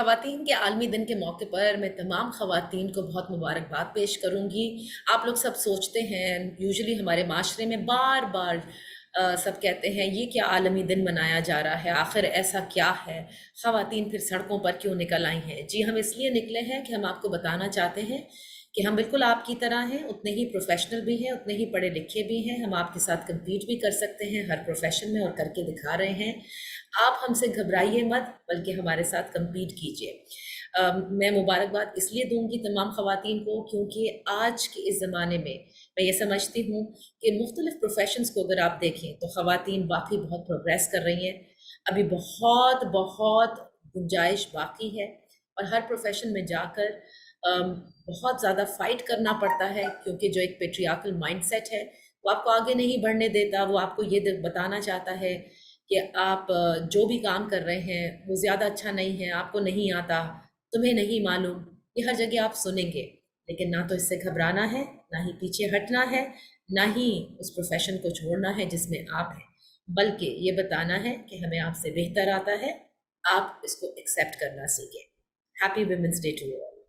ख़वातीन के आलमी दिन के मौके पर मैं तमाम ख़वातीन को बहुत मुबारकबाद पेश करूँगी। आप लोग सब सोचते हैं, यूजुअली हमारे माशरे में बार-बार सब कहते हैं ये क्या आलमी दिन मनाया जा रहा है, आखिर ऐसा क्या है? ख़वातीन फिर सड़कों पर क्यों निकल आई हैं? जी, हम इसलिए निकले हैं कि हम आपको बताना चाहते हैं कि हम बिल्कुल आपकी तरह हैं, उतने ही प्रोफ़ेशनल भी हैं, उतने ही पढ़े लिखे भी हैं, हम आपके साथ कम्पीट भी कर सकते हैं हर प्रोफ़ेशन में और करके दिखा रहे हैं। आप हमसे घबराइए मत, बल्कि हमारे साथ कम्पीट कीजिए। मैं मुबारकबाद इसलिए दूँगी तमाम ख़वातीन को क्योंकि आज के इस ज़माने में मैं ये समझती हूँ कि मुख्तलिफ़ प्रोफ़ेशंस को अगर आप देखें तो ख़वातीन वाक़ई बहुत प्रोग्रेस कर रही हैं। अभी बहुत गुंजाइश बाकी है और हर प्रोफ़ेशन में जाकर बहुत ज़्यादा फ़ाइट करना पड़ता है क्योंकि जो एक पैट्रियार्कल माइंडसेट है, वो आपको आगे नहीं बढ़ने देता। वो आपको ये बताना चाहता है कि आप जो भी काम कर रहे हैं, वो ज़्यादा अच्छा नहीं है, आपको नहीं आता, तुम्हें नहीं मालूम। ये हर जगह आप सुनेंगे, लेकिन ना तो इससे घबराना है, ना ही पीछे हटना है, ना ही उस प्रोफ़ेशन को छोड़ना है जिसमें आप हैं। बल्कि ये बताना है कि हमें आपसे बेहतर आता है, आप इसको एक्सेप्ट करना सीखें। Happy women's day to you all.